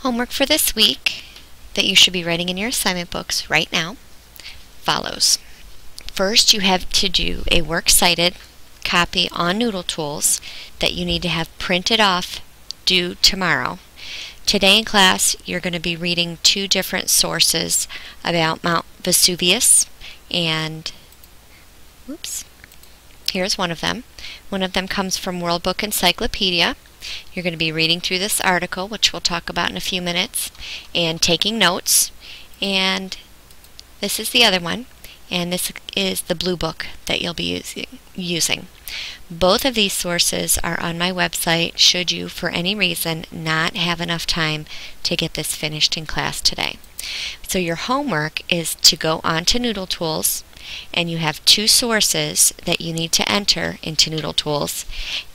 Homework for this week that you should be writing in your assignment books right now follows. First, you have to do a works cited copy on Noodle Tools that you need to have printed off due tomorrow. Today in class, you're going to be reading two different sources about Mount Vesuvius, and here's one of them. One of them comes from World Book Encyclopedia. You're going to be reading through this article, which we'll talk about in a few minutes, and taking notes. And this is the other one, and this is the blue book that you'll be using. Both of these sources are on my website should you, for any reason, not have enough time to get this finished in class today. So your homework is to go on to Noodle Tools, and you have two sources that you need to enter into Noodle Tools,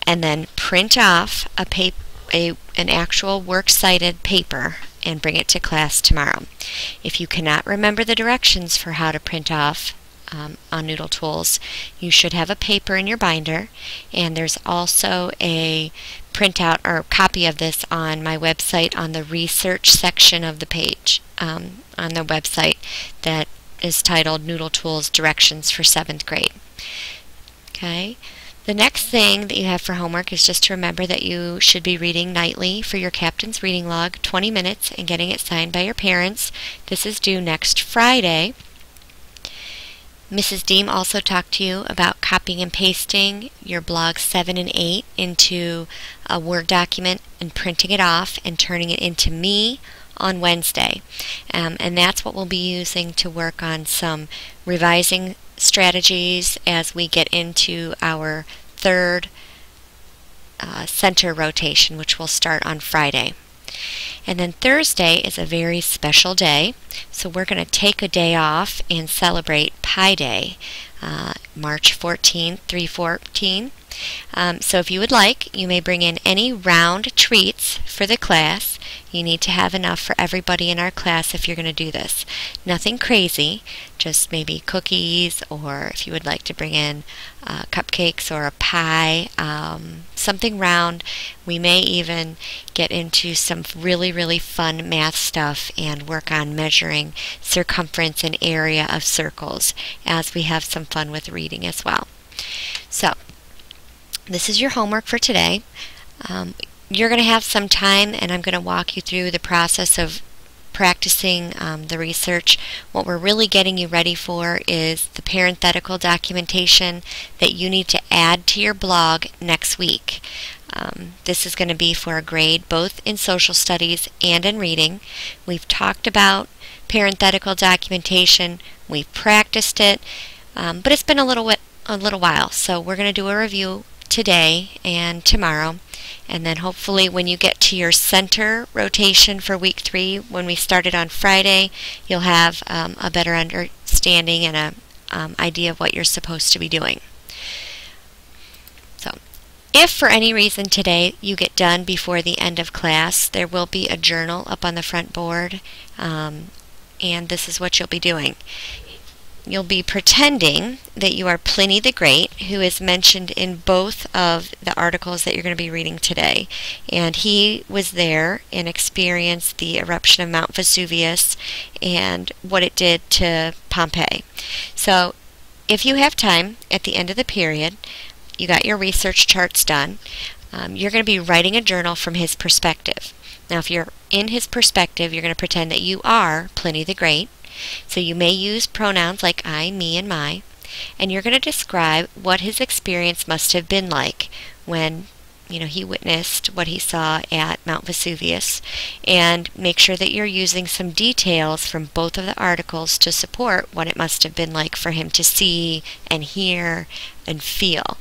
and then print off an actual works cited paper and bring it to class tomorrow. If you cannot remember the directions for how to print off on Noodle Tools, you should have a paper in your binder, and there's also a printout or copy of this on my website on the research section of the page on the website that is titled Noodle Tools Directions for 7th grade. Okay. The next thing that you have for homework is just to remember that you should be reading nightly for your captain's reading log, 20 minutes, and getting it signed by your parents. This is due next Friday. Mrs. Deem also talked to you about copying and pasting your blogs 7 and 8 into a Word document and printing it off and turning it into me on Wednesday. And that's what we'll be using to work on some revising strategies as we get into our third center rotation, which will start on Friday. And then Thursday is a very special day, so we're going to take a day off and celebrate Pi Day, March 14th, 314. So if you would like, you may bring in any round treats for the class. You need to have enough for everybody in our class if you're going to do this. Nothing crazy, just maybe cookies, or if you would like to bring in cupcakes or a pie, something round. We may even get into some really fun math stuff and work on measuring circumference and area of circles as we have some fun with reading as well. So this is your homework for today. You're going to have some time, and I'm going to walk you through the process of practicing the research. What we're really getting you ready for is the parenthetical documentation that you need to add to your blog next week. This is going to be for a grade both in social studies and in reading. We've talked about parenthetical documentation. We've practiced it, but it's been a little while. So we're going to do a review today and tomorrow, and then hopefully when you get to your center rotation for week 3, when we started on Friday, you'll have a better understanding and an idea of what you're supposed to be doing. So if for any reason today you get done before the end of class, there will be a journal up on the front board, and this is what you'll be doing. You'll be pretending that you are Pliny the Great, who is mentioned in both of the articles that you're going to be reading today. And he was there and experienced the eruption of Mount Vesuvius and what it did to Pompeii. So if you have time at the end of the period, you got your research charts done, you're going to be writing a journal from his perspective. Now if you're in his perspective, you're going to pretend that you are Pliny the Great. So you may use pronouns like I, me, and my, and you're going to describe what his experience must have been like when he witnessed what he saw at Mount Vesuvius, and make sure that you're using some details from both of the articles to support what it must have been like for him to see and hear and feel,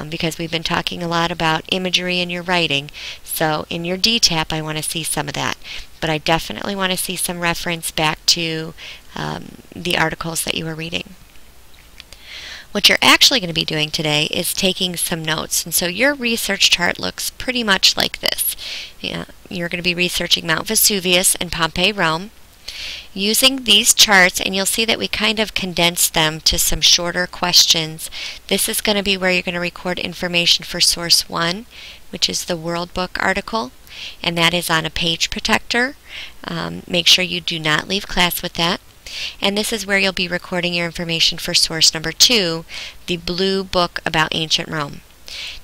because we've been talking a lot about imagery in your writing. So in your DTAP, I want to see some of that, but I definitely want to see some reference back to the articles that you were reading. What you're actually going to be doing today is taking some notes, and so your research chart looks pretty much like this. You're going to be researching Mount Vesuvius and Pompeii, Rome. Using these charts, and you'll see that we kind of condensed them to some shorter questions. This is going to be where you're going to record information for source 1, which is the World Book article, and that is on a page protector. Make sure you do not leave class with that. And this is where you'll be recording your information for source number 2, the blue book about ancient Rome.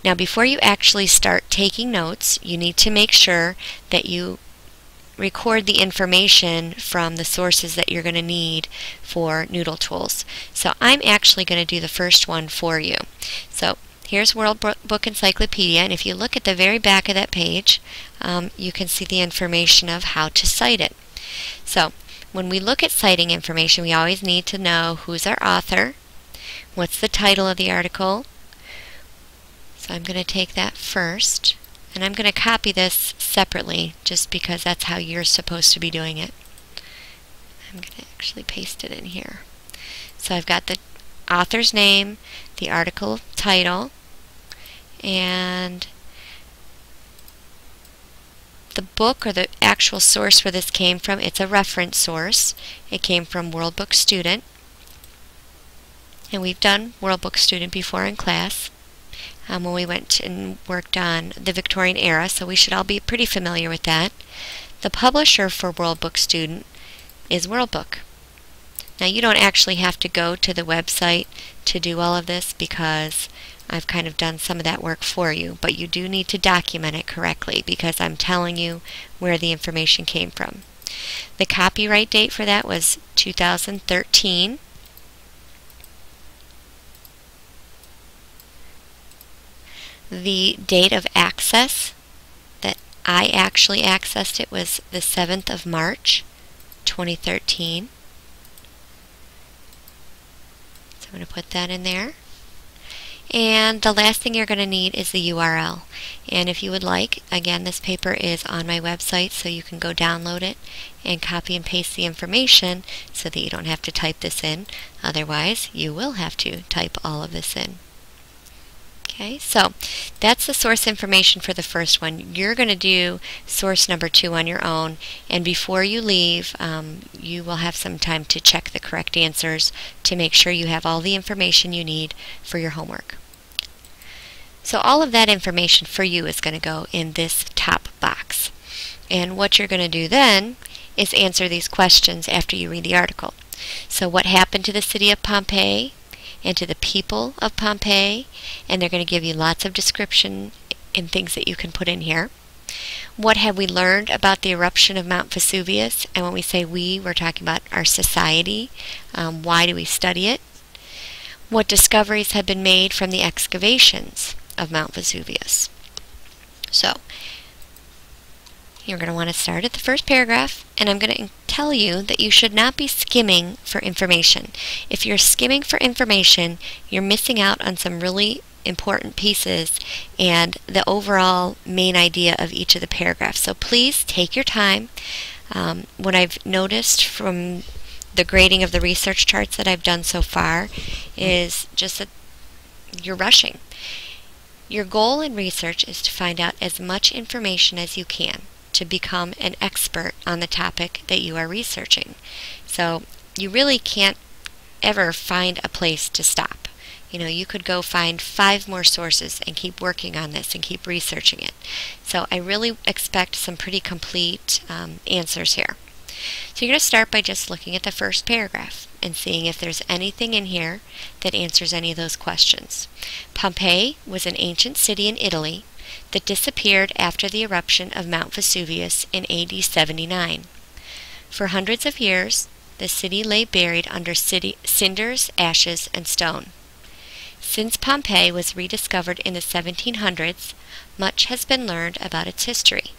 Now, before you actually start taking notes, you need to make sure that you record the information from the sources that you're going to need for Noodle Tools. So I'm actually going to do the first one for you. So here's World Book Encyclopedia, and if you look at the very back of that page, you can see the information of how to cite it. So when we look at citing information, we always need to know who's our author, what's the title of the article. So I'm going to take that first, and I'm going to copy this separately just because that's how you're supposed to be doing it. I'm going to actually paste it in here. So I've got the author's name, the article title, and the book or the actual source where this came from. It's a reference source. It came from World Book Student, and we've done World Book Student before in class when we went and worked on the Victorian era, so we should all be pretty familiar with that. The publisher for World Book Student is World Book. Now, you don't actually have to go to the website to do all of this because I've kind of done some of that work for you, but you do need to document it correctly because I'm telling you where the information came from. The copyright date for that was 2013. The date of access that I actually accessed it was the 7th of March, 2013. So I'm going to put that in there. And the last thing you're going to need is the URL. And if you would like, again, this paper is on my website, so you can go download it and copy and paste the information so that you don't have to type this in. Otherwise, you will have to type all of this in. Okay, so that's the source information for the first one. You're going to do source number 2 on your own, and before you leave, you will have some time to check the correct answers to make sure you have all the information you need for your homework. So all of that information for you is going to go in this top box. And what you're going to do then is answer these questions after you read the article. So what happened to the city of Pompeii and to the people of Pompeii? And they're going to give you lots of description and things that you can put in here. What have we learned about the eruption of Mount Vesuvius? And when we say we, we're talking about our society. Why do we study it? What discoveries have been made from the excavations of Mount Vesuvius? So you're going to want to start at the first paragraph, and I'm going to tell you that you should not be skimming for information. If you're skimming for information, you're missing out on some really important pieces and the overall main idea of each of the paragraphs. So please take your time. What I've noticed from the grading of the research charts that I've done so far is just that you're rushing. Your goal in research is to find out as much information as you can to become an expert on the topic that you are researching. So you really can't ever find a place to stop. You know, you could go find 5 more sources and keep working on this and keep researching it. So I really expect some pretty complete answers here. So you're going to start by just looking at the first paragraph and seeing if there's anything in here that answers any of those questions. Pompeii was an ancient city in Italy that disappeared after the eruption of Mount Vesuvius in AD 79. For hundreds of years, the city lay buried under cinders, ashes, and stone. Since Pompeii was rediscovered in the 1700s, much has been learned about its history.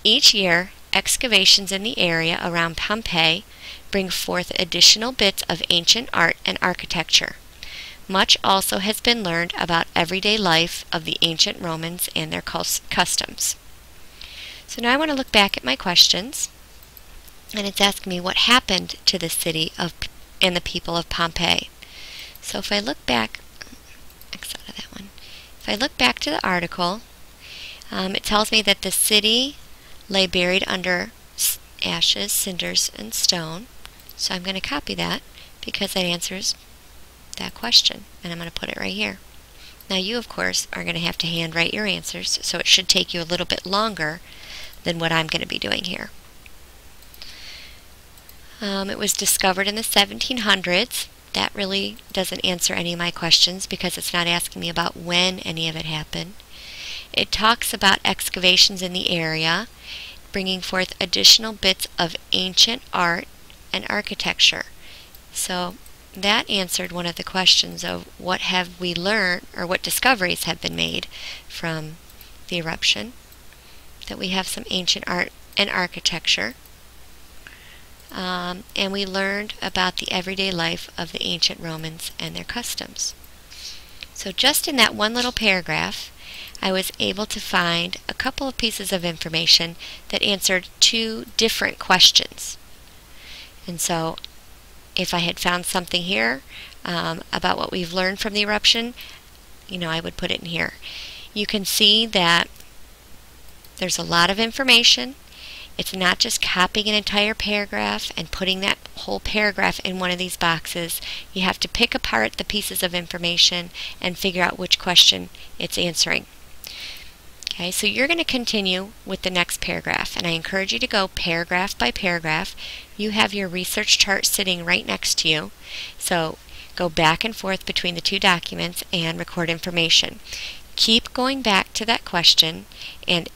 Each year, excavations in the area around Pompeii bring forth additional bits of ancient art and architecture. Much also has been learned about everyday life of the ancient Romans and their customs. So now I want to look back at my questions, and it's asking me what happened to the city and the people of Pompeii. So if I look back, X out of that one. If I look back to the article, it tells me that the city lay buried under ashes, cinders, and stone. So I'm going to copy that because that answers that question, and I'm going to put it right here. Now you, of course, are going to have to handwrite your answers, so it should take you a little bit longer than what I'm going to be doing here. It was discovered in the 1700s. That really doesn't answer any of my questions because it's not asking me about when any of it happened. It talks about excavations in the area, bringing forth additional bits of ancient art and architecture. So that answered one of the questions of what have we learned, or what discoveries have been made from the eruption. That we have some ancient art and architecture. And we learned about the everyday life of the ancient Romans and their customs. So just in that one little paragraph, I was able to find a couple of pieces of information that answered two different questions. And so if I had found something here about what we've learned from the eruption, I would put it in here. You can see that there's a lot of information. It's not just copying an entire paragraph and putting that whole paragraph in one of these boxes. You have to pick apart the pieces of information and figure out which question it's answering. Okay, so you're going to continue with the next paragraph, and I encourage you to go paragraph by paragraph. You have your research chart sitting right next to you, so go back and forth between the two documents and record information. Keep going back to that question and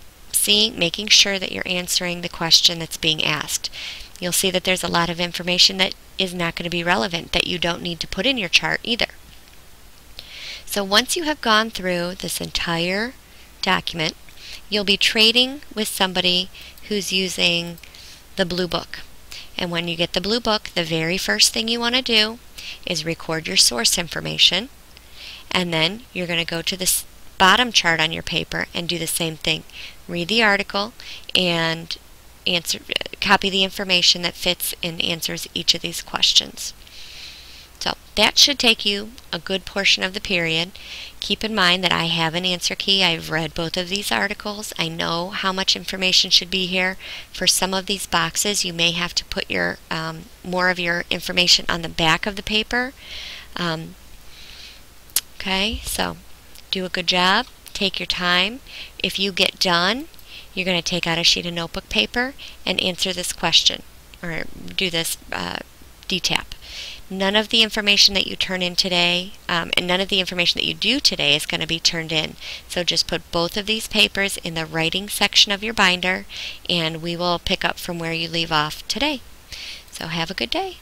making sure that you're answering the question that's being asked. You'll see that there's a lot of information that is not going to be relevant, that you don't need to put in your chart either. So once you have gone through this entire document, you'll be trading with somebody who's using the blue book. And when you get the blue book, the very first thing you want to do is record your source information, and then you're going to go to this bottom chart on your paper and do the same thing. Read the article and copy the information that fits and answers each of these questions. So that should take you a good portion of the period. Keep in mind that I have an answer key. I've read both of these articles. I know how much information should be here. For some of these boxes, you may have to put your more of your information on the back of the paper. Okay, so do a good job. Take your time. If you get done, you're going to take out a sheet of notebook paper and answer this question, or do this DTAP. None of the information that you turn in today, and none of the information that you do today is going to be turned in. So just put both of these papers in the writing section of your binder, and we will pick up from where you leave off today. So have a good day.